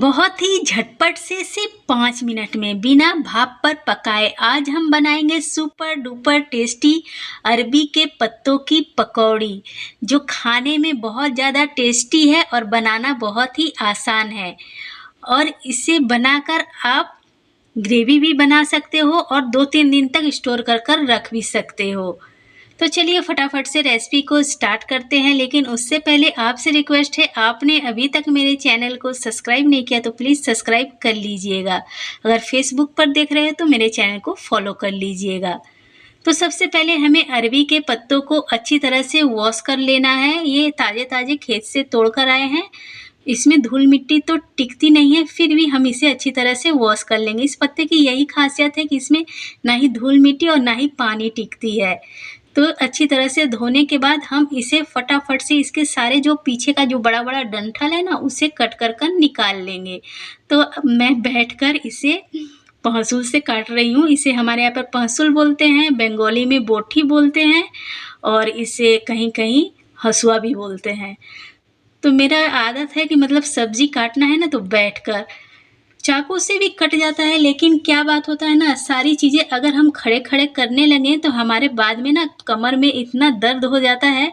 बहुत ही झटपट से सिर्फ 5 मिनट में बिना भाप पर पकाए आज हम बनाएंगे सुपर डुपर टेस्टी अरबी के पत्तों की पकौड़ी, जो खाने में बहुत ज़्यादा टेस्टी है और बनाना बहुत ही आसान है। और इसे बनाकर आप ग्रेवी भी बना सकते हो और 2-3 दिन तक स्टोर कर कर रख भी सकते हो। तो चलिए फटाफट से रेसिपी को स्टार्ट करते हैं, लेकिन उससे पहले आपसे रिक्वेस्ट है, आपने अभी तक मेरे चैनल को सब्सक्राइब नहीं किया तो प्लीज़ सब्सक्राइब कर लीजिएगा। अगर फेसबुक पर देख रहे हो तो मेरे चैनल को फॉलो कर लीजिएगा। तो सबसे पहले हमें अरबी के पत्तों को अच्छी तरह से वॉश कर लेना है। ये ताज़े ताज़े खेत से तोड़ कर आए हैं। इसमें धूल मिट्टी तो टिकती नहीं है, फिर भी हम इसे अच्छी तरह से वॉश कर लेंगे। इस पत्ते की यही खासियत है कि इसमें ना ही धूल मिट्टी और ना ही पानी टिकती है। तो अच्छी तरह से धोने के बाद हम इसे फटाफट से इसके सारे जो पीछे का जो बड़ा बड़ा डंठल है ना, उसे कट कर कर निकाल लेंगे। तो मैं बैठकर इसे पहसुल से काट रही हूँ। इसे हमारे यहाँ पर पहसुल बोलते हैं, बंगाली में बोठी बोलते हैं और इसे कहीं कहीं हसुआ भी बोलते हैं। तो मेरा आदत है कि मतलब सब्जी काटना है ना तो बैठकर, चाकू से भी कट जाता है, लेकिन क्या बात होता है ना, सारी चीज़ें अगर हम खड़े खड़े करने लगें तो हमारे बाद में ना कमर में इतना दर्द हो जाता है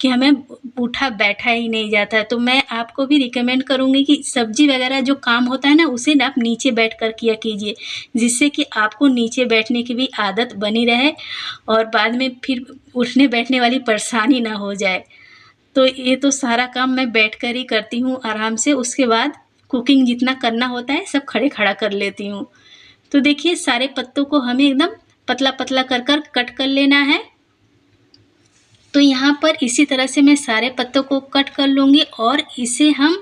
कि हमें उठा बैठा ही नहीं जाता है। तो मैं आपको भी रिकमेंड करूँगी कि सब्जी वगैरह जो काम होता है ना, उसे ना आप नीचे बैठ कर किया कीजिए, जिससे कि आपको नीचे बैठने की भी आदत बनी रहे और बाद में फिर उठने बैठने वाली परेशानी ना हो जाए। तो ये तो सारा काम मैं बैठकर ही करती हूँ आराम से। उसके बाद कुकिंग जितना करना होता है सब खड़े खड़ा कर लेती हूँ। तो देखिए सारे पत्तों को हमें एकदम पतला पतला कर कर कट कर लेना है। तो यहाँ पर इसी तरह से मैं सारे पत्तों को कट कर लूँगी और इसे हम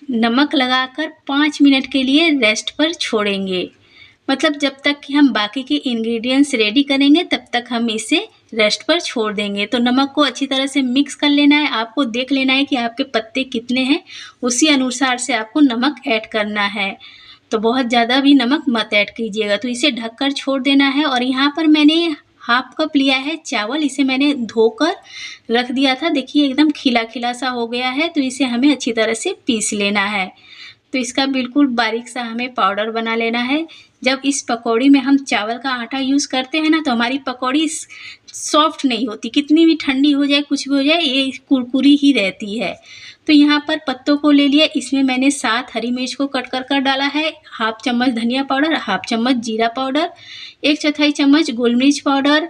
नमक लगाकर 5 मिनट के लिए रेस्ट पर छोड़ेंगे। मतलब जब तक कि हम बाकी के इंग्रेडिएंट्स रेडी करेंगे तब तक हम इसे रेस्ट पर छोड़ देंगे। तो नमक को अच्छी तरह से मिक्स कर लेना है। आपको देख लेना है कि आपके पत्ते कितने हैं, उसी अनुसार से आपको नमक ऐड करना है। तो बहुत ज़्यादा भी नमक मत ऐड कीजिएगा। तो इसे ढककर छोड़ देना है। और यहाँ पर मैंने हाफ कप लिया है चावल, इसे मैंने धोकर रख दिया था। देखिए एकदम खिला खिला सा हो गया है। तो इसे हमें अच्छी तरह से पीस लेना है। तो इसका बिल्कुल बारीक सा हमें पाउडर बना लेना है। जब इस पकौड़ी में हम चावल का आटा यूज़ करते हैं ना, तो हमारी पकौड़ी सॉफ्ट नहीं होती, कितनी भी ठंडी हो जाए कुछ भी हो जाए, ये कुरकुरी ही रहती है। तो यहाँ पर पत्तों को ले लिया, इसमें मैंने 7 हरी मिर्च को कट कर कर डाला है, हाफ चम्मच धनिया पाउडर, हाफ चम्मच जीरा पाउडर, 1/4 चम्मच गोल मिर्च पाउडर,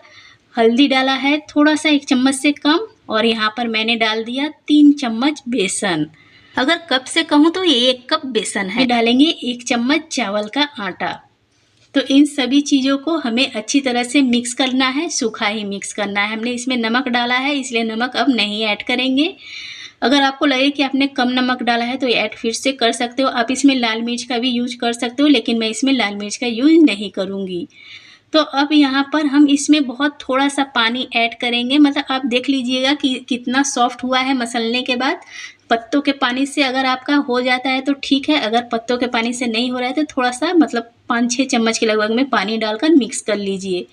हल्दी डाला है थोड़ा सा 1 चम्मच से कम, और यहाँ पर मैंने डाल दिया 3 चम्मच बेसन। अगर कप से कहूँ तो ये 1 कप बेसन है। डालेंगे 1 चम्मच चावल का आटा। तो इन सभी चीज़ों को हमें अच्छी तरह से मिक्स करना है, सूखा ही मिक्स करना है। हमने इसमें नमक डाला है, इसलिए नमक अब नहीं ऐड करेंगे। अगर आपको लगे कि आपने कम नमक डाला है तो ऐड फिर से कर सकते हो। आप इसमें लाल मिर्च का भी यूज कर सकते हो, लेकिन मैं इसमें लाल मिर्च का यूज नहीं करूँगी। तो अब यहाँ पर हम इसमें बहुत थोड़ा सा पानी ऐड करेंगे। मतलब आप देख लीजिएगा कि कितना सॉफ्ट हुआ है मसलने के बाद। पत्तों के पानी से अगर आपका हो जाता है तो ठीक है, अगर पत्तों के पानी से नहीं हो रहा है तो थोड़ा सा मतलब 5-6 चम्मच के लगभग में पानी डालकर मिक्स कर लीजिए।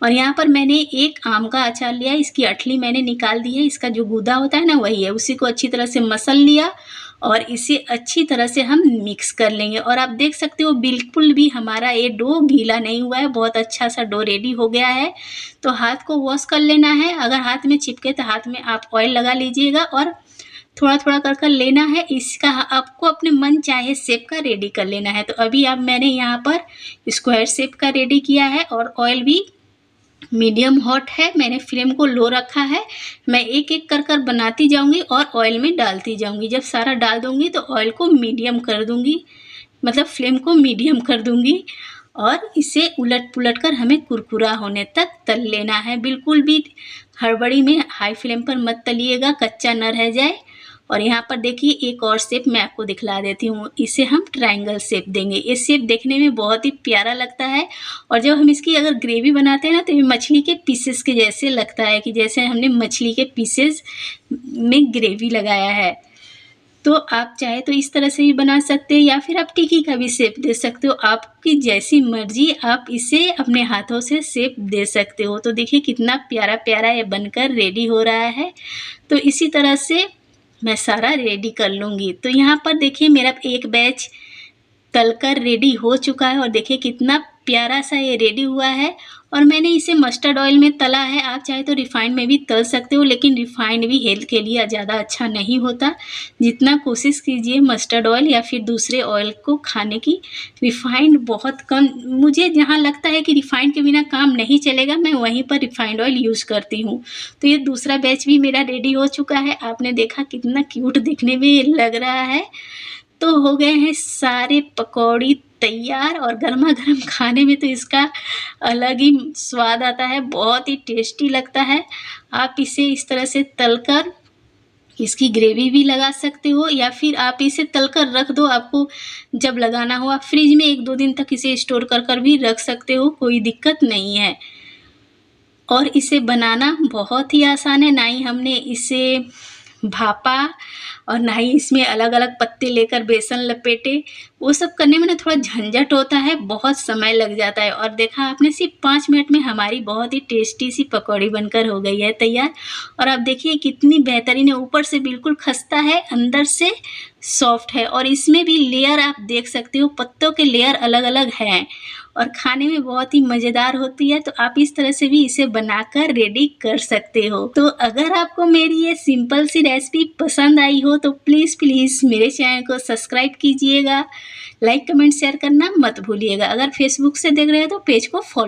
और यहाँ पर मैंने एक आम का अचार लिया है, इसकी अठली मैंने निकाल दी है, इसका जो गूदा होता है ना वही है, उसी को अच्छी तरह से मसल लिया और इसे अच्छी तरह से हम मिक्स कर लेंगे। और आप देख सकते हो बिल्कुल भी हमारा ये डो गीला नहीं हुआ है, बहुत अच्छा सा डो रेडी हो गया है। तो हाथ को वॉश कर लेना है, अगर हाथ में चिपके तो हाथ में आप ऑयल लगा लीजिएगा और थोड़ा थोड़ा कर कर लेना है। इसका आपको अपने मन चाहे शेप का रेडी कर लेना है। तो अभी अब मैंने यहाँ पर स्क्वायर शेप का रेडी किया है और ऑयल भी मीडियम हॉट है, मैंने फ्लेम को लो रखा है। मैं एक एक कर कर बनाती जाऊंगी और ऑयल में डालती जाऊंगी। जब सारा डाल दूंगी तो ऑयल को मीडियम कर दूंगी, मतलब फ्लेम को मीडियम कर दूंगी और इसे उलट पुलट कर हमें कुरकुरा होने तक तल लेना है। बिल्कुल भी हड़बड़ी में हाई फ्लेम पर मत तलिएगा, कच्चा न रह जाए। और यहाँ पर देखिए एक और शेप मैं आपको दिखला देती हूँ, इसे हम ट्रायंगल शेप देंगे। ये शेप देखने में बहुत ही प्यारा लगता है और जब हम इसकी अगर ग्रेवी बनाते हैं ना तो ये मछली के पीसेस के जैसे लगता है, कि जैसे हमने मछली के पीसेस में ग्रेवी लगाया है। तो आप चाहे तो इस तरह से भी बना सकते हैं या फिर आप टिक्की का भी शेप दे सकते हो, आपकी जैसी मर्जी आप इसे अपने हाथों से शेप दे सकते हो। तो देखिए कितना प्यारा प्यारा ये बनकर रेडी हो रहा है। तो इसी तरह से मैं सारा रेडी कर लूँगी। तो यहाँ पर देखिए मेरा एक बैच तलकर रेडी हो चुका है और देखिए कितना प्यारा सा ये रेडी हुआ है और मैंने इसे मस्टर्ड ऑयल में तला है। आप चाहे तो रिफाइंड में भी तल सकते हो, लेकिन रिफाइंड भी हेल्थ के लिए ज़्यादा अच्छा नहीं होता। जितना कोशिश कीजिए मस्टर्ड ऑयल या फिर दूसरे ऑयल को खाने की। रिफाइंड बहुत कम, मुझे जहाँ लगता है कि रिफाइंड के बिना काम नहीं चलेगा, मैं वहीं पर रिफाइंड ऑयल यूज़ करती हूँ। तो ये दूसरा बैच भी मेरा रेडी हो चुका है। आपने देखा कितना क्यूट दिखने में लग रहा है। तो हो गए हैं सारे पकौड़ी तैयार और गरमा-गरम खाने में तो इसका अलग ही स्वाद आता है, बहुत ही टेस्टी लगता है। आप इसे इस तरह से तलकर इसकी ग्रेवी भी लगा सकते हो या फिर आप इसे तलकर रख दो, आपको जब लगाना हो आप फ्रिज में 1-2 दिन तक इसे स्टोर कर भी रख सकते हो, कोई दिक्कत नहीं है। और इसे बनाना बहुत ही आसान है, ना ही हमने इसे भापा और ना ही इसमें अलग-अलग पत्ते लेकर बेसन लपेटे। वो सब करने में ना थोड़ा झंझट होता है, बहुत समय लग जाता है। और देखा आपने सिर्फ 5 मिनट में हमारी बहुत ही टेस्टी सी पकौड़ी बनकर हो गई है तैयार। और आप देखिए कितनी बेहतरीन है, ऊपर से बिल्कुल खस्ता है, अंदर से सॉफ्ट है और इसमें भी लेयर आप देख सकते हो, पत्तों के लेयर अलग-अलग हैं और खाने में बहुत ही मज़ेदार होती है। तो आप इस तरह से भी इसे बनाकर रेडी कर सकते हो। तो अगर आपको मेरी ये सिंपल सी रेसिपी पसंद आई हो तो प्लीज़ मेरे चैनल को सब्सक्राइब कीजिएगा, लाइक कमेंट शेयर करना मत भूलिएगा। अगर फेसबुक से देख रहे हो तो पेज को फॉलो